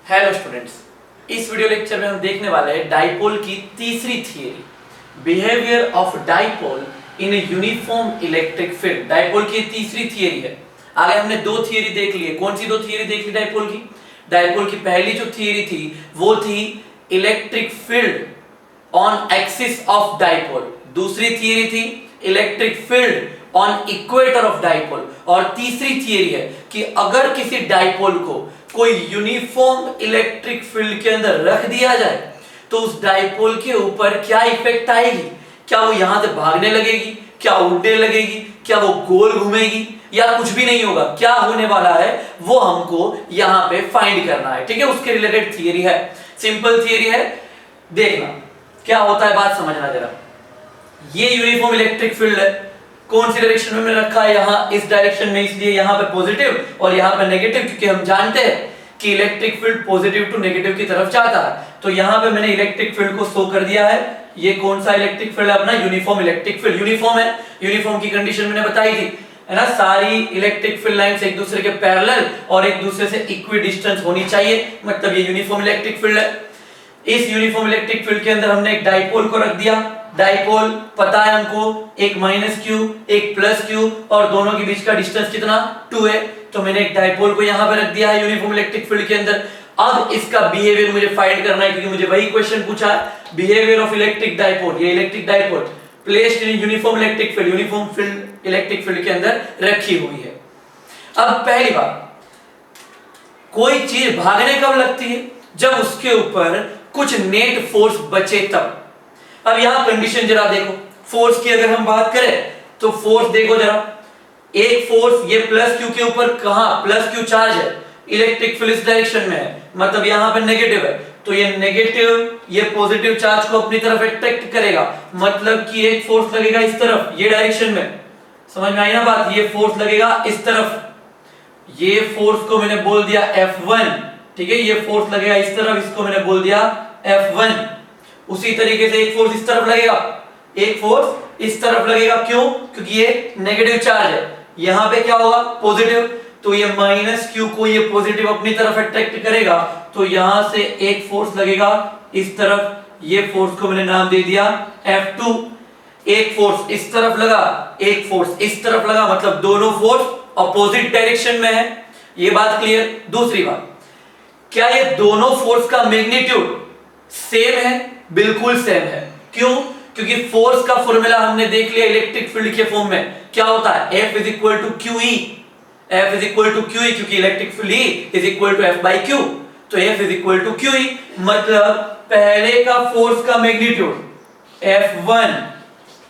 Hello students, इस video lecture में हम देखने वाले हैं डाइपोल की तीसरी theory, behaviour of dipole in a uniform electric field. Dipole की तीसरी थियरी है। आगे हमने दो थियरी देख ली है। कौन सी दो थियरी देख ली डाइपोल की? डाइपोल की पहली जो थियरी थी वो थी electric field on axis of dipole, दूसरी थियरी थी electric field on equator of dipole, और तीसरी थियरी है कि अगर किसी डाइपोल को कोई यूनिफॉर्म इलेक्ट्रिक फील्ड के अंदर रख दिया जाए तो उस डाइपोल के ऊपर क्या इफेक्ट आएगी। क्या वो यहां से भागने लगेगी, क्या उड़ने लगेगी, क्या वो गोल घूमेगी, या कुछ भी नहीं होगा। क्या होने वाला है वो हमको यहां पे फाइंड करना है। ठीक है, उसके रिलेटेड थियरी है, सिंपल थियरी है। देखना क्या होता है, बात समझना जरा। ये यूनिफॉर्म इलेक्ट्रिक फील्ड है, कौन सी डायरेक्शन में मैंने रखा है? यहाँ इस डायरेक्शन में, इसलिए यहाँ पे पॉजिटिव और यहाँ पे नेगेटिव, क्योंकि हम जानते हैं कि electric field positive to negative की तरफ जाता है। तो यहाँ पे मैंने इलेक्ट्रिक फील्ड को शो कर दिया है। ये कौन सा इलेक्ट्रिक फील्ड है? अपना यूनिफॉर्म इलेक्ट्रिक फील्ड। यूनिफॉर्म है, यूनिफॉर्म की कंडीशन मैंने बताई थी, है ना। सारी इलेक्ट्रिक फील्ड लाइंस एक दूसरे के पैरेलल और एक दूसरे से इक्वी डिस्टेंस होनी चाहिए, मतलब ये यूनिफॉर्म इलेक्ट्रिक फील्ड है। इस यूनिफॉर्म इलेक्ट्रिक फील्ड के अंदर हमने एक डाइपोल को रख दिया। डाइपोल पता है हमको, एक माइनस क्यू एक प्लस क्यू, और दोनों के बीच का डिस्टेंस कितना? 2 है। तो मैंने एक डाइपोल को यहां पे रख दिया है यूनिफॉर्म इलेक्ट्रिक फील्ड के अंदर। अब इसका बिहेवियर मुझे फाइंड करना है, क्योंकि मुझे वही क्वेश्चन पूछा है, बिहेवियर ऑफ इलेक्ट्रिक डाइपोल। ये electric dipole placed in uniform electric field, uniform field electric field के अंदर रखी हुई है। अब पहली बात, कोई चीज भागने कब लगती है? जब उसके ऊपर कुछ नेट फोर्स बचे तब। अब यहां कंडीशन जरा देखो, फोर्स की अगर हम बात करें तो फोर्स देखो जरा। एक फोर्स ये प्लस क्यू के ऊपर, कहां प्लस क्यू चार्ज है, इलेक्ट्रिक फील्ड इस डायरेक्शन में है, मतलब यहां पे नेगेटिव है। तो ये नेगेटिव ये पॉजिटिव चार्ज को अपनी तरफ अट्रैक्ट करेगा, मतलब कि एक फोर्स लगेगा इस तरफ, ये डायरेक्शन में। समझ में आई ना बात? ये फोर्स लगेगा इस तरफ, ये फोर्स को मैंने बोल दिया F1। ठीक है, ये फोर्स लगेगा इस तरफ, इसको मैंने बोल दिया F1। उसी तरीके से एक फोर्स इस तरफ लगेगा, एक फोर्स इस तरफ लगेगा। क्यों? क्योंकि ये नेगेटिव चार्ज है, यहां पे क्या होगा? पॉजिटिव। तो ये माइनस क्यू को ये पॉजिटिव अपनी तरफ अट्रैक्ट करेगा, तो यहां से एक फोर्स लगेगा इस तरफ, ये फोर्स को मैंने नाम दे दिया F2। एक फोर्स इस तरफ लगा, एक फोर्स इस तरफ लगा, मतलब दोनों फोर्स अपोजिट डायरेक्शन में है। ये बात क्लियर? दूसरी बात, क्या ये दोनों फोर्स का मैग्नीट्यूड सेम है? बिल्कुल सेम है। क्यों? क्योंकि फोर्स का फॉर्मूला हमने देख लिया इलेक्ट्रिक फील्ड के फॉर्म में, क्या होता है? F is equal to QE। F is equal to QE, क्योंकि electric field E is equal to F by Q, तो F is equal to QE। मतलब पहले का फोर्स का magnitude F1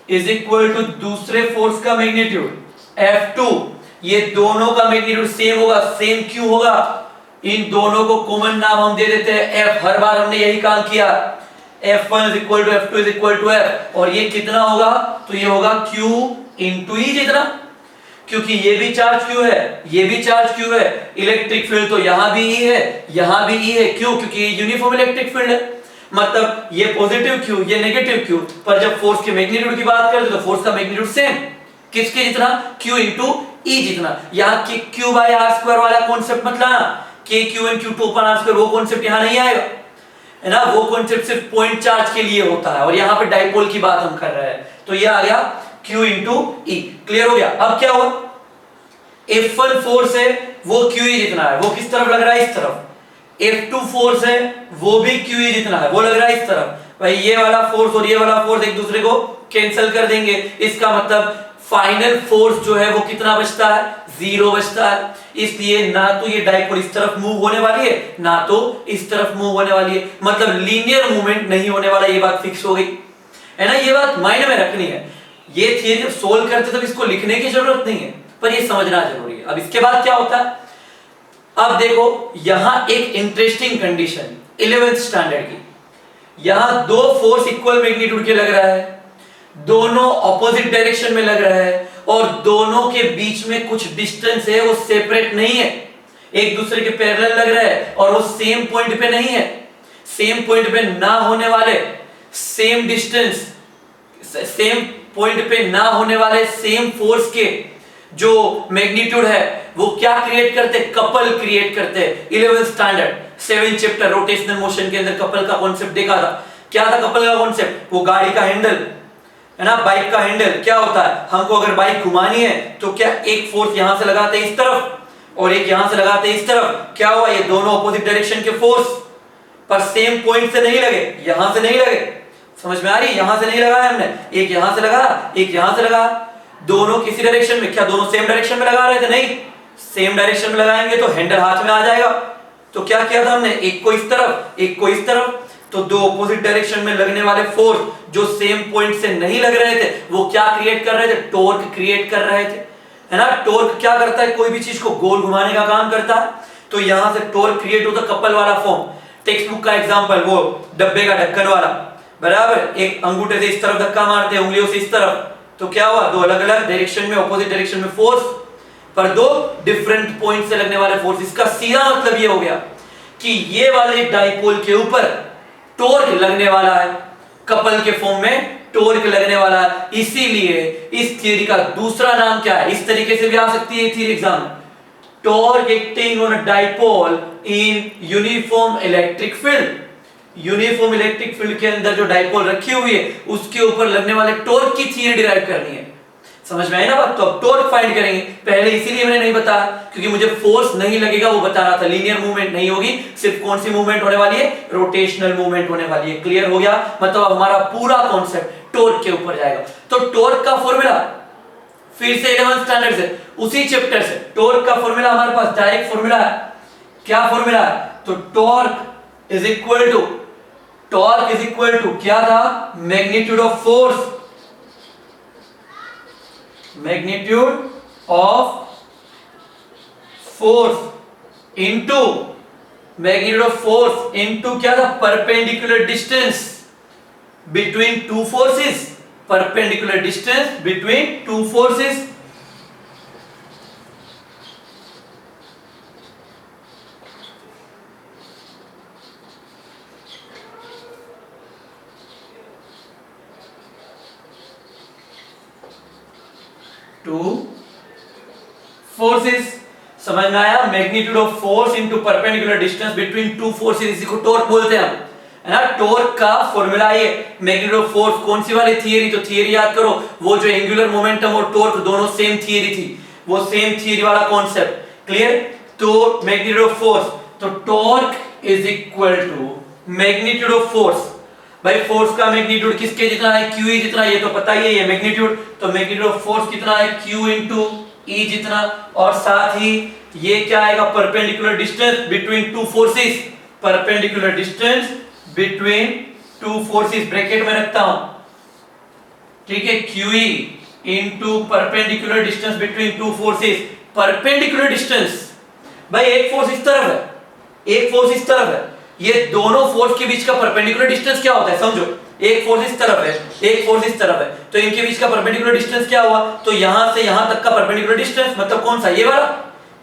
is equal to दूसरे फोर्स का magnitude F2। ये दोनों का मैग्नीट्यूड सेम होगा, सेम क्यों होगा? इन दोनों को कॉमन नाम हम दे देते हैं F। हर बार हमने यही काम किया, F1 is equal to F2 is equal to F। और ये कितना होगा? तो ये होगा Q into E जितना, क्योंकि ये भी चार्ज Q है, ये भी चार्ज Q है। इलेक्ट्रिक फील्ड तो यहां भी E है, यहां भी E है। क्यों? क्योंकि ये यूनिफॉर्म इलेक्ट्रिक फील्ड है, मतलब ये पॉजिटिव Q ये नेगेटिव Q। पर जब फोर्स के मैग्नीट्यूड की बात करते तो फोर्स का मैग्नीट्यूड सेम, किसके जितना? Q into E जितना। यहाँ Q by R स्क्वायर वाला कॉन्सेप्ट मत लाना, K Q and Q2 upon R square, वो कॉन्सेप्ट यहाँ नहीं आएगा, है ना। वो कॉन्सेप्ट सिर्फ पॉइंट चार्ज के लिए होता है, और यहाँ पे डाइपोल की बात हम कर रहे हैं। तो ये आ गया Q into E। क्लियर हो गया? अब क्या हुआ? F1 फोर्स है वो QE जितना है, वो किस तरफ लग रहा है? इस तरफ। F2 फोर्स है वो भी QE जितना है, वो लग रहा है इस तरफ। भाई ये वाला फोर्स और ये वाला फोर्स एक दूसरे को कैंसिल कर देंगे, इसका मतलब फाइनल फोर्स जो है वो कितना बचता है? 0 बचता है। इसलिए ना तो ये डाइपोल इस तरफ मूव होने वाली है, ना तो इस तरफ मूव होने वाली है, मतलब लीनियर मूवमेंट नहीं होने वाला। ये बात फिक्स हो गई, है ना। ये बात माइंड में रखनी है। ये थियरी जब सोल्व करते तब इसको लिखने की जरूरत नहीं है, पर ये समझना जरूरी है। अब इसके बाद क्या होता है? अब देखो यहां एक इंटरेस्टिंग कंडीशन 11th स्टैंडर्ड की, यहां दो फोर्स इक्वल मैग्नीट्यूड के लग रहा है, दोनों ऑपोजिट डायरेक्शन में लग रहा है, और दोनों के बीच में कुछ डिस्टेंस है, वो सेपरेट नहीं है, एक दूसरे के पैरेलल लग रहा है, और वो सेम पॉइंट पे नहीं है। सेम पॉइंट पे ना होने वाले, सेम डिस्टेंस, सेम पॉइंट पे ना होने वाले सेम फोर्स के जो मैग्नीट्यूड है वो क्या क्रिएट करते? कपल क्रिएट करते। 11th standard 7 chapter rotational motion के अंदर कपल का कॉन्सेप्ट देखा था। क्या था कपल का कॉन्सेप्ट? वो गाड़ी का हैंडल है ना, बाइक का हैंडल क्या होता है, हमको अगर बाइक घुमानी है तो क्या एक फोर्स यहां से लगाते हैं इस तरफ और एक यहां से लगाते हैं इस तरफ, क्या हुआ, ये दोनों ऑपोजिट डायरेक्शन के फोर्स पर सेम पॉइंट से नहीं लगे, यहां से नहीं लगे, समझ में आ रही है, यहां से नहीं लगाया हमने, एक यहां से लगा एक यहां से लगा, दोनों किसी डायरेक्शन में, क्या दोनों सेम डायरेक्शन में लगा रहे थे? नहीं, सेम डायरेक्शन में लगाएंगे तो हैंडल हाथ में आ जाएगा। तो क्या किया था हमने, एक को इस तरफ एक को इस तरफ, तो दो ऑपोजिट डायरेक्शन में लगने वाले फोर्स जो सेम पॉइंट से नहीं लग रहे थे वो क्या क्रिएट कर रहे थे, टॉर्क क्रिएट कर रहे थे, है ना। टॉर्क क्या करता है, कोई भी चीज को गोल घुमाने का काम करता है, तो यहां से टॉर्क क्रिएट होता, कपल वाला फॉर्म। टेक्स्ट बुक का एग्जांपल वो डब्बे का ढक्कन वाला, बराबर, एक अंगूठे से इस तरफ धक्का मारते हैं, उंगलियों से इस तरफ, तो क्या हुआ, दो अलग अलग डायरेक्शन में ऑपोजिट डायरेक्शन में फोर्स पर दो डिफरेंट पॉइंट से लगने वाले फोर्स। इसका सीधा मतलब ये हो गया कि ये वाले डाइपोल के ऊपर टॉर्क लगने वाला है, कपल के फॉर्म में टॉर्क लगने वाला है। इसीलिए इस थ्योरी का दूसरा नाम क्या है, इस तरीके से भी आ सकती है theory exam, torque acting on a dipole in uniform electric field. Uniform electric field के अंदर जो डाइपोल रखी हुई है उसके ऊपर लगने वाले टॉर्क की थ्योरी डिराइव करनी है। समझ में आई ना बात? तो अब टॉर्क फाइंड करेंगे। पहले इसीलिए मैंने नहीं बताया क्योंकि मुझे फोर्स नहीं लगेगा वो बता रहा था, लीनियर मूवमेंट नहीं होगी, सिर्फ कौन सी मूवमेंट होने वाली है, रोटेशनल मूवमेंट होने वाली है। क्लियर हो गया? मतलब हमारा पूरा कॉन्सेप्ट टॉर्क के ऊपर जाएगा। तो टॉर्क का फॉर्मूला फिर से 11th स्टैंडर्ड से उसी चैप्टर से, टॉर्क का फॉर्मूला हमारे पास डायरेक्ट फॉर्मूला है। क्या फॉर्मूला है? तो टॉर्क इज इक्वल टू क्या था, magnitude of force, magnitude of force into magnitude of force into क्या था, perpendicular distance between two forces, perpendicular distance between two forces. Two forces, समझ में आया? Magnitude of force into perpendicular distance between two forces, इसी को torque बोलते हैं हम, है ना। टॉर्क का फॉर्मूला ये मैग्नीट्यूड ऑफ फोर्स, कौन सी वाली थियरी, तो थियरी याद करो, वो जो एंगुलर मोमेंटम और टॉर्क दोनों सेम थियरी थी, वो सेम थियरी वाला कॉन्सेप्ट। क्लियर? तो मैग्नीट्यूड ऑफ फोर्स, तो torque is equal to magnitude of force. भाई फोर्स का मैग्नीट्यूड किसके जितना है, क्यू जितना, ये तो पता ही है, ये मैग्नीट्यूड, तो मैग्नीट्यूड ऑफ फोर्स कितना है, क्यू इनटू ई जितना, और साथ ही ये क्या आएगा, perpendicular distance between two forces, perpendicular distance between two forces bracket में रखता हूं, ठीक है, QE into perpendicular distance between two forces. Perpendicular distance, भाई एक फोर्स इस तरफ है, एक फोर्स इस तरफ है, ये दोनों फोर्स के बीच का परपेंडिकुलर डिस्टेंस क्या होता है, समझो, एक फोर्स इस तरफ है, एक फोर्स इस तरफ है, तो इनके बीच का परपेंडिकुलर डिस्टेंस क्या हुआ, तो यहां से यहां तक का परपेंडिकुलर डिस्टेंस, मतलब कौन सा, ये वाला।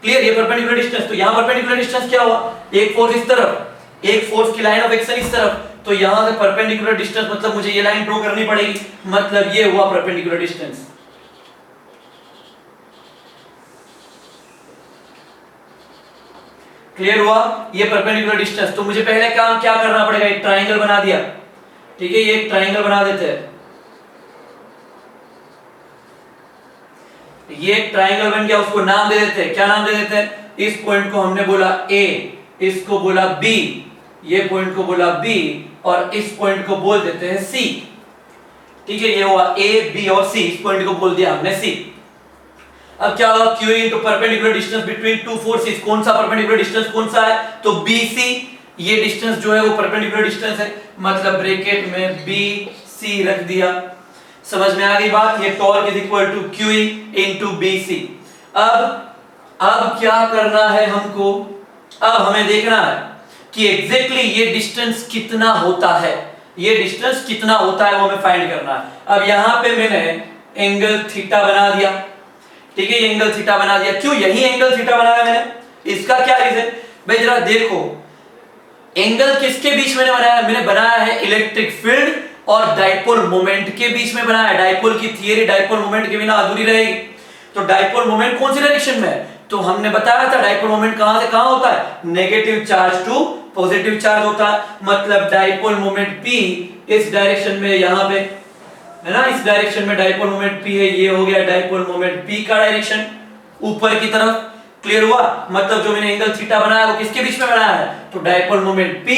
क्लियर? ये परपेंडिकुलर डिस्टेंस, तो यहां परपेंडिकुलर डिस्टेंस क्या हुआ, एक फोर्स इस तरफ, एक फोर्स की लाइन ऑफ एक्शन इस तरफ, तो यहां से परपेंडिकुलर डिस्टेंस मतलब मुझे ये लाइन ड्रॉ करनी पड़ेगी, मतलब ये हुआ परपेंडिकुलर डिस्टेंस। क्लियर हुआ? ये परपेंडिकुलर डिस्टेंस, तो मुझे पहले काम क्या करना पड़ेगा, एक ट्राइंगल बना दिया, ठीक है, ये एक ट्राइंगल बना देते हैं, ये एक ट्राइंगल बन गया, उसको नाम दे देते हैं, क्या नाम दे देते हैं, इस पॉइंट को हमने बोला A, इसको बोला B, ये पॉइंट को बोला B, और इस पॉइंट को बोल देते हैं C, ठीक है, ये हुआ A, B और C, इस पॉइंट को बोल दिया हमने C। अब क्या होगा, Q into perpendicular distance between two forces, कौन सा परपेंडिकुलर डिस्टेंस कौन सा है, तो BC, ये डिस्टेंस जो है वो परपेंडिकुलर डिस्टेंस है, मतलब ब्रैकेट में BC रख दिया। समझ में आ गई बात? ये torque is equal to QE into BC। अब क्या करना है हमको, अब हमें देखना है कि एग्जैक्टली ये डिस्टेंस कितना होता है, ये डिस्टेंस कितना होता है वो हमें फाइंड करना है। अब यहां पे मैंने एंगल थीटा बना दिया, ठीक है, ये एंगल थीटा बना दिया, क्यों यही एंगल थीटा बनाया मैंने, इसका क्या रीजन, भाई जरा देखो, एंगल किसके बीच में बनाया, मैंने बनाया है इलेक्ट्रिक फील्ड और डाइपोल मोमेंट के बीच में बनाया है। डाइपोल की थियरी डाइपोल मोमेंट के बिना अधूरी रहेगी। तो डाइपोल मोमेंट कौन सी डायरेक्शन में है, तो हमने बताया था डाइपोल मोमेंट कहां से कहां होता है, negative charge to positive charge होता है, मतलब डाइपोल मोमेंट P इस डायरेक्शन में, यहां पे है ना, इस डायरेक्शन में डाइपोल मोमेंट P है, ये हो गया डाइपोल मोमेंट P का डायरेक्शन ऊपर की तरफ। क्लियर हुआ? मतलब जो मैंने एंगल थीटा बनाया वो किसके बीच में बनाया है? तो डाइपोल मोमेंट P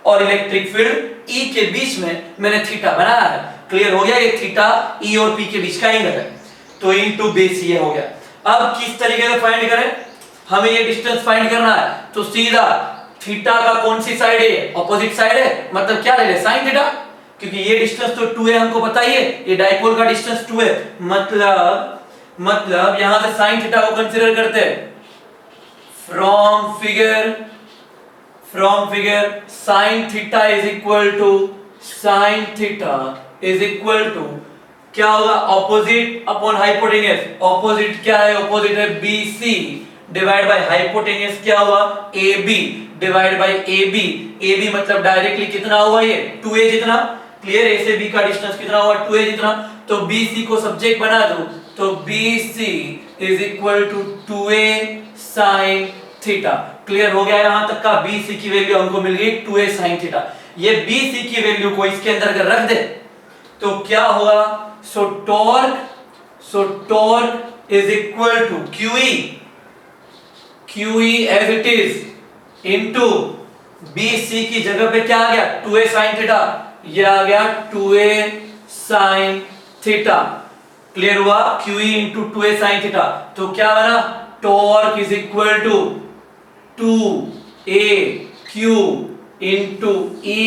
और इलेक्ट्रिक फील्ड E के बीच में मैंने थीटा बनाया है। क्लियर हो गया? ये थीटा E और P के बीच का एंगल है, तो इनटू बेस ये हो गया। अब किस तरीके से फाइंड करें? हमें ये डिस्टेंस फाइंड करना है, तो सीधा थीटा का कौन सी साइड है? ऑपोजिट साइड है, मतलब क्या ले ले? साइन थीटा, क्योंकि ये डिस्टेंस तो 2 है, हमको पता ही है, ये डाइपोल का डिस्टेंस 2 है, मतलब यहां से साइन थीटा को कंसीडर करते हैं। From figure sine theta is equal to क्या होगा? Opposite upon hypotenuse. ऑपोजिट क्या है? ऑपोजिट है BC डिवाइड बाय हाइपोटेन्यूज क्या हुआ? AB डिवाइड बाय AB मतलब डायरेक्टली कितना हुआ? ये 2a जितना। क्लियर? A से B का डिस्टेंस कितना हुआ? 2a जितना। तो BC को सब्जेक्ट बना दो, तो BC is equal to 2a sin theta. Clear हो गया? यहां तक का BC की वैल्यू हमको मिल गई 2a sin थीटा। ये BC की वैल्यू को इसके अंदर अगर रख दे तो क्या होगा? So torque is equal to QE as it is into BC की जगह पे क्या आ गया? 2a sin थीटा, ये आ गया 2a sin थीटा। क्लियर हुआ? QE into 2a sin theta, तो क्या बना? Torque is equal to 2AQ into E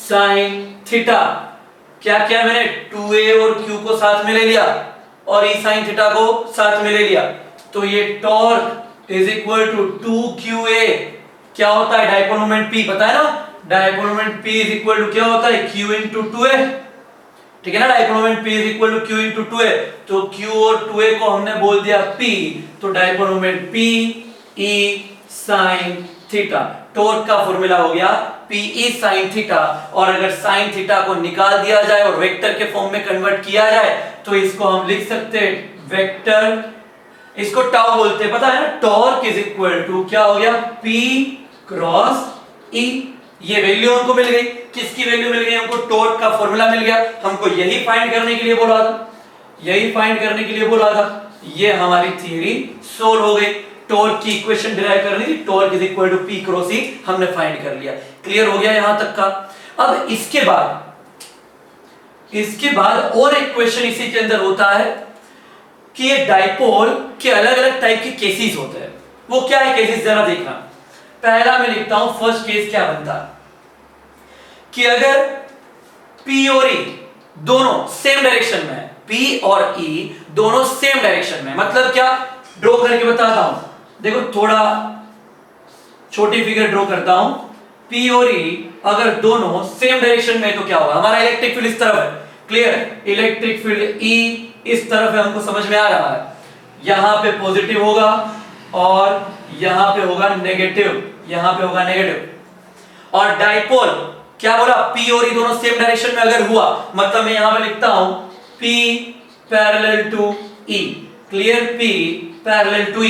sin theta. क्या क्या मैंने 2a और q को साथ में ले लिया और E sin थीटा को साथ में ले लिया, तो ये torque is equal to 2QA। क्या होता है? डाइपोल मोमेंट P, पता है ना? Dipole moment P is equal to क्या होता है? Q into 2a। ठीक है ना? Dipole moment P is equal to Q into 2a, तो Q और 2a को हमने बोल दिया P, तो dipole moment P E sin theta. Torque का फॉर्मूला हो गया PE sin थीटा, और अगर sin थीटा को निकाल दिया जाए और वेक्टर के फॉर्म में कन्वर्ट किया जाए तो इसको हम लिख सकते हैं वेक्टर, इसको टाउ बोलते हैं, पता है ना? टॉर्क इज इक्वल टू क्या हो गया? P cross E। ये वैल्यू हमको मिल गई। किसकी वैल्यू मिल गई हमको? टॉर्क का फॉर्मूला मिल गया। हमको यही फाइंड करने के लिए बोला था, ये हमारी थ्योरी सोल्व हो गई। टॉर्क की इक्वेशन डिराइव करनी थी, torque is equal to P cross E, हमने फाइंड कर लिया। क्लियर हो गया यहां तक का? अब इसके बाद और एक क्वेश्चन इसी के अंदर होता है कि ये डाइपोल के अलग अलग टाइप के केसेस होते हैं। वो क्या है केसेस, जरा देखना। पहला मैं लिखता हूं, फर्स्ट केस क्या बनता है कि अगर P और E दोनों सेम डायरेक्शन में है, P और E दोनों सेम डायरेक्शन में, मतलब क्या? ड्रॉ करके बताता हूं, देखो थोड़ा छोटी फिगर ड्रॉ करता हूं। P और E अगर दोनों सेम डायरेक्शन में है तो क्या होगा? हमारा इलेक्ट्रिक फील्ड इस तरफ है। क्लियर? इलेक्ट्रिक फील्ड E इस तरफ है, हमको समझ में आ रहा है। यहां पे पॉजिटिव होगा और यहां पे होगा नेगेटिव, और डाइपोल क्या बोला? P और E दोनों सेम डायरेक्शन में अगर हुआ, मतलब मैं यहां पे लिखता हूं P parallel to E। Clear? P parallel to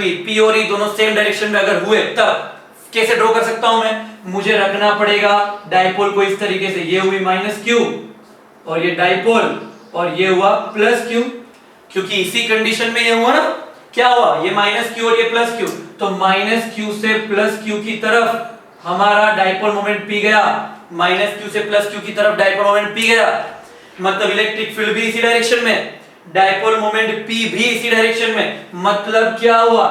E, P और E दोनों सेम डायरेक्शन में अगर हुए तब कैसे ड्रॉ कर सकता हूं मैं? मुझे रखना पड़ेगा डाइपोल को इस तरीके से, ये हुई -q और ये डाइपोल और ये हुआ +q, क्योंकि इसी कंडीशन में ये हुआ ना, क्या हुआ? ये -q और ये +q, तो -q से +q की तरफ हमारा डाइपोल मोमेंट P गया, -q से +q की तरफ डाइपोल मोमेंट P गया, मतलब इलेक्ट्रिक फील्ड भी इसी डायरेक्शन में, डाइपोल मोमेंट P भी इसी डायरेक्शन में, मतलब क्या हुआ?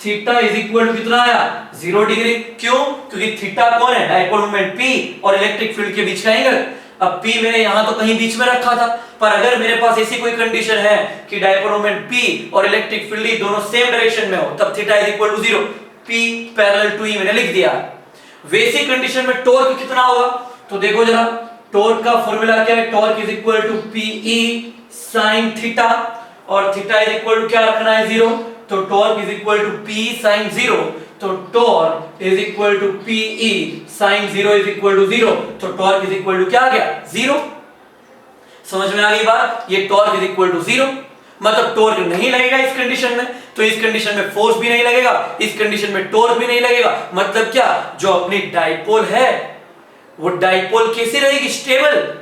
थीटा इज इक्वल टू कितना आया? 0 डिग्री। क्यों? क्योंकि थीटा कौन है? डाइपोल मोमेंट P और इलेक्ट्रिक फील्ड के बीच का एंगल। अब P मैंने यहां तो कहीं बीच में रखा था, पर अगर मेरे पास ऐसी कोई कंडीशन है कि डाइपोल मोमेंट P और इलेक्ट्रिक फील्ड दोनों सेम डायरेक्शन में हो, तब theta is equal to 0, P parallel to E मैंने लिख दिया। वैसी कंडीशन में टॉर्क कितना होगा? तो देखो जरा, टॉर्क का फॉर्मूला क्या है? Torque is equal to PE sin theta, और थीटा इज इक्वल टू क्या रखना है? 0, तो torque is equal to P sin 0, तो torque is equal to PE sin 0 is equal to 0, तो टॉर्क इज इक्वल टू क्या आ गया? 0। समझ में आ गई बात? ये टॉर्क इज इक्वल टू 0। मतलब टॉर्क नहीं लगेगा इस कंडीशन में, तो इस कंडीशन में फोर्स भी नहीं लगेगा, इस कंडीशन में टॉर्क भी नहीं लगेगा। मतलब क्या, जो अपनी डाइपोल है वो डाइपोल कैसी रहेगी, स्टेबल।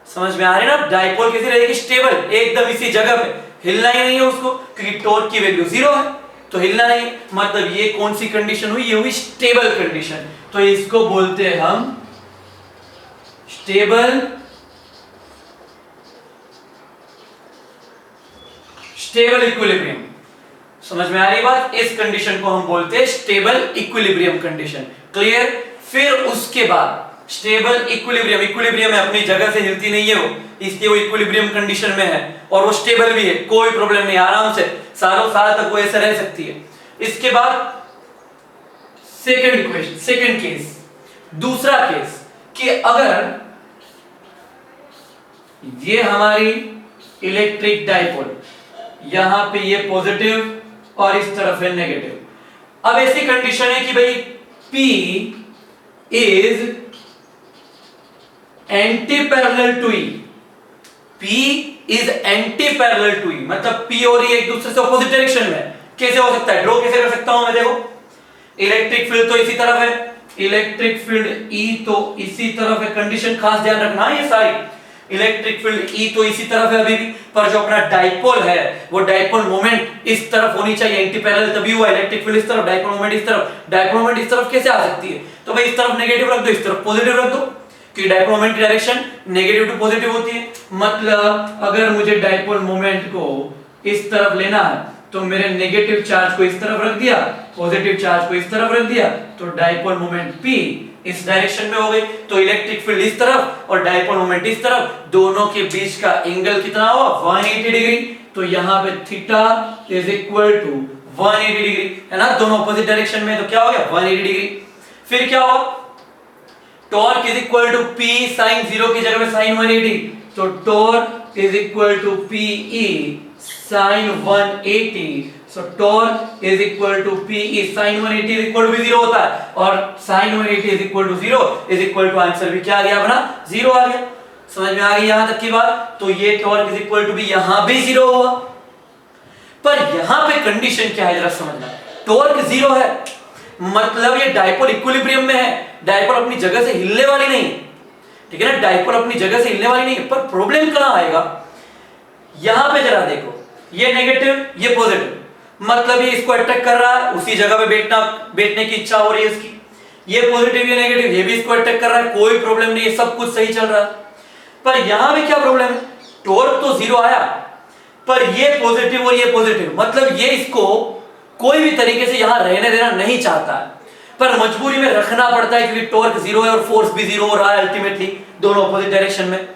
समझ में आ रही है ना, डाइपोल कैसी रहेगी, स्टेबल, एकदम इसी जगह पे, हिलना ही नहीं है उसको, क्योंकि टॉर्क की वैल्यू 0 है तो हिलना नहीं। मतलब ये कौन सी कंडीशन हुई, ये हुई स्टेबल कंडीशन। तो इसको बोलते हैं हम स्टेबल इक्विलिब्रियम। समझ में आ रही बात, इस कंडीशन को हम बोलते हैं स्टेबल इक्विलिब्रियम कंडीशन। क्लियर। फिर उसके बाद स्टेबल इक्विलिब्रियम, इक्विलिब्रियम है, अपनी जगह से हिलती नहीं है वो, इसलिए वो इक्विलिब्रियम कंडीशन में है और वो स्टेबल भी है, कोई प्रॉब्लम नहीं, आराम से सालों साल तक वो ऐसे रह सकती है। इसके बाद सेकंड इक्वेशन, सेकंड केस, दूसरा केस, कि अगर ये हमारी इलेक्ट्रिक डाइपोल, यहां पे ये पॉजिटिव और इस तरफ है नेगेटिव। अब ऐसी कंडीशन है कि भाई P is anti parallel to E, P is anti parallel to E, मतलब P और E एक दूसरे से ऑपोजिट डायरेक्शन में। कैसे हो सकता है, ड्रॉ कैसे कर सकता हूं मैं, देखो इलेक्ट्रिक फील्ड तो इसी तरफ है, इलेक्ट्रिक फील्ड E तो इसी तरफ है, कंडीशन खास ध्यान रखना ये सारी, इलेक्ट्रिक फील्ड E तो इसी तरफ है अभी भी, पर जो अपना डाइपोल है वो डाइपोल मोमेंट इस तरफ होनी चाहिए, एंटी पैरेलल तभी हुआ, इलेक्ट्रिक फील्ड इस तरफ, डाइपोल मोमेंट इस तरफ, डाइपोल मोमेंट इस तरफ कैसे आ सकती है, तो भाई इस तरफ नेगेटिव रख दो, इस तरफ पॉजिटिव रख दो, कि डाइपोल मोमेंट की डायरेक्शन नेगेटिव टू पॉजिटिव होती है। मतलब अगर मुझे डाइपोल मोमेंट को इस तरफ लेना है तो मेरे नेगेटिव चार्ज को इस तरफ रख दिया, पॉजिटिव चार्ज को इस तरफ रख दिया, तो डाइपोल मोमेंट P इस डायरेक्शन में हो गई, तो इलेक्ट्रिक फील्ड इस तरफ और डाइपोल मोमेंट इस तरफ, दोनों के बीच का एंगल कितना हुआ, 180 डिग्री। तो यहां पे theta is equal to 180 degree, है ना, दोनों ऑपोजिट डायरेक्शन में, तो क्या हो गया 180 डिग्री। फिर क्या हुआ, torque is equal to P sin 0 की जगह पे sin 180, तो torque is equal to PE sin 180, so torque is equal to PE sin 180 is equal to भी 0 होता है, और sin 180 is equal to 0 is equal to answer भी क्या आ गया अपना 0 आ गया। समझ में आ गई यहां तक की बात, तो ये टॉर्क is equal to भी यहां भी 0 हुआ। पर यहां पे कंडीशन क्या है जरा समझना, टॉर्क 0 है मतलब ये डाइपोल इक्विलिब्रियम में है, डाइपोल अपनी जगह से हिलने वाली नहीं, ठीक है ना, डाइपोल अपनी जगह से हिलने वाली नहीं है। पर प्रॉब्लम कहां आएगा, यहां पे जरा देखो, ये नेगेटिव ये पॉजिटिव, मतलब ये इसको अटैक कर रहा है, उसी जगह पे बैठने की इच्छा हो रही है इसकी, ये पॉजिटिव ये नेगेटिव ये भी इसको अटैक कर रहा है, कोई प्रॉब्लम नहीं है, सब कुछ सही चल रहा है। पर यहां पे क्या प्रॉब्लम है, टॉर्क तो 0 आया पर ये पॉजिटिव और ये पॉजिटिव, मतलब ये इसको कोई भी तरीके से यहां रहने देना नहीं चाहता है, पर मजबूरी में रखना पड़ता है क्योंकि टॉर्क 0 है और फोर्स भी 0 हो रहा है अल्टीमेटली, दोनों ऑपोजिट डायरेक्शन में।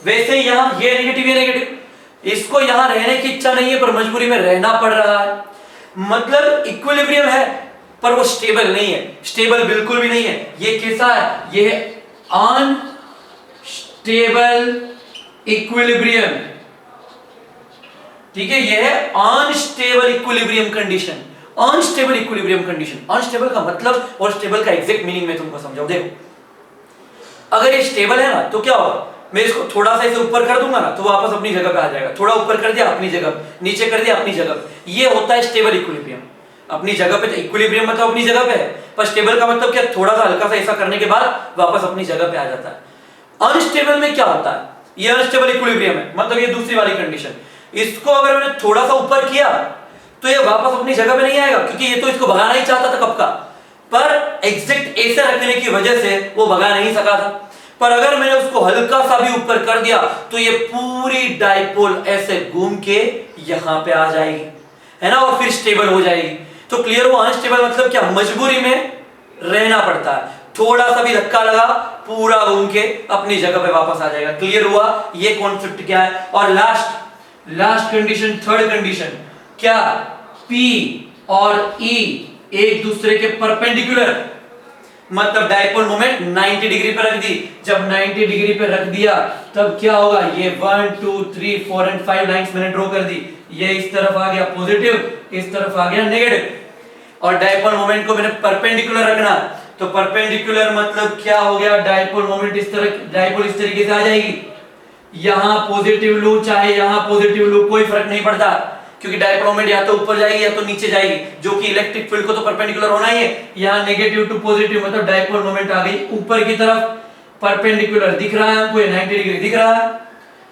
वैसे यहां ये नेगेटिव, इसको यहां रहने की इच्छा नहीं है पर मजबूरी में रहना पड़ रहा है, मतलब इक्विलिब्रियम है पर वो स्टेबल नहीं है, स्टेबल बिल्कुल भी नहीं है। ये कैसा है, ये है अनस्टेबल इक्विलिब्रियम, ठीक है, ये है unstable equilibrium condition. Unstable equilibrium condition, unstable का मतलब और स्टेबल का एग्जैक्ट मीनिंग मैं तुमको समझाऊं। देखो अगर ये स्टेबल है ना तो क्या होगा, मैं इसको थोड़ा सा इसे ऊपर कर दूंगा ना तो वापस अपनी जगह पे आ जाएगा, थोड़ा ऊपर कर दिया अपनी जगह, नीचे कर दिया अपनी जगह, ये होता है स्टेबल इक्विलिब्रियम। अपनी जगह पे, इक्विलिब्रियम मतलब अपनी जगह पे है, पर स्टेबल का मतलब क्या, थोड़ा सा हल्का सा ऐसा करने के बाद वापस अपनी जगह पे आ जाता है। अनस्टेबल में क्या होता है, ये अनस्टेबल इक्विलिब्रियम है, मतलब ये दूसरी वाली कंडीशन, इसको अगर मैंने थोड़ा सा ऊपर किया तो ये वापस अपनी जगह पे नहीं आएगा क्योंकि ये तो इसको भगाना ही चाहता था कब का, पर एग्जैक्ट ऐसे रखने की वजह से वो भगा नहीं सका था। पर अगर मैंने उसको हल्का सा भी ऊपर कर दिया तो ये पूरी डाइपोल ऐसे घूम के यहां पे आ जाएगी, है ना, और फिर स्टेबल हो जाएगी। तो क्लियर हुआ, अनस्टेबल मतलब क्या, मजबूरी में रहना पड़ता है, थोड़ा सा भी धक्का लगा पूरा घूम के अपनी जगह पे वापस आ जाएगा। क्लियर हुआ ये कॉन्सेप्ट क्या है। और लास्ट कंडीशन, थर्ड कंडीशन क्या, P और E एक दूसरे के परपेंडिकुलर, मतलब डाइपोल मोमेंट 90 डिग्री पे रख दी, जब 90 डिग्री पे रख दिया तब क्या होगा, ये 1 2 3 4 एंड 5 लाइंस मैंने ड्रॉ कर दी, ये इस तरफ आ गया पॉजिटिव, इस तरफ आ गया नेगेटिव, और डाइपोल मोमेंट को मैंने परपेंडिकुलर रखना, तो परपेंडिकुलर मतलब क्या हो गया, डाइपोल मोमेंट इस तरह, डाइपोल इस तरीके से आ जाएगी, यहां पॉजिटिव लूं चाहे यहां पॉजिटिव लूं, कोई फर्क नहीं पड़ता, क्योंकि डायपोल मोमेंट या तो ऊपर जाएगी या तो नीचे जाएगी, जो कि इलेक्ट्रिक फील्ड को तो परपेंडिकुलर होना ही है। यहां नेगेटिव टू पॉजिटिव मतलब डायपोल मोमेंट आ गई ऊपर की तरफ, परपेंडिकुलर दिख रहा है हमको, ये 90 डिग्री दिख रहा है,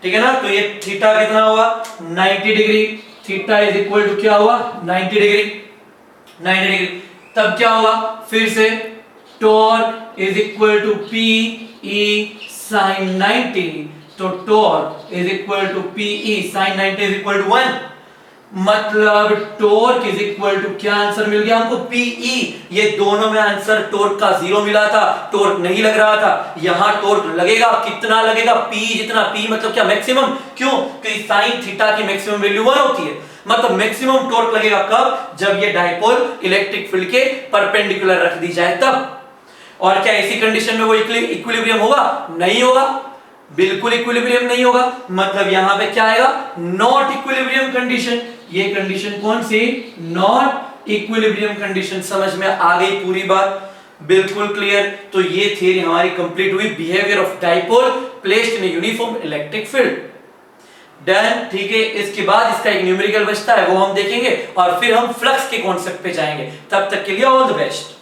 ठीक है ना। तो ये थीटा कितना हुआ 90 degree, theta is equal to क्या हुआ 90 डिग्री, 90 डिग्री। तब क्या हुआ फिर से torque is equal to P E sine 90, तो torque is equal to P E sine 90 is equal to 1, मतलब टॉर्क इज इक्वल टू क्या आंसर मिल गया हमको पीई। ये दोनों में आंसर टॉर्क का 0 मिला था, टॉर्क नहीं लग रहा था, यहां टॉर्क लगेगा, कितना लगेगा पी जितना, पी मतलब क्या मैक्सिमम, क्यों क्योंकि साइन थीटा की मैक्सिमम वैल्यू 1 होती है, मतलब मैक्सिमम टॉर्क लगेगा कब, जब ये डायपोल इलेक्ट्रिक फील्ड के परपेंडिकुलर रख दी जाए तब। और क्या ऐसी कंडीशन में वो इक्विलिब्रियम होगा, नहीं होगा, बिल्कुल इक्विलिब्रियम नहीं होगा, मतलब यहां पे क्या आएगा नॉट इक्विलिब्रियम कंडीशन। ये कंडीशन कौन सी, नॉट इक्विलिब्रियम कंडीशन। समझ में आ गई पूरी बात, बिल्कुल क्लियर। तो ये थ्योरी हमारी कंप्लीट हुई, behaviour of dipole placed in uniform electric field. Done, ठीक है। इसके बाद इसका एक न्यूमेरिकल बचता है, वो हम देखेंगे और फिर हम फ्लक्स के कॉन्सेप्ट पे जाएंगे। तब तक के लिए ऑल द बेस्ट।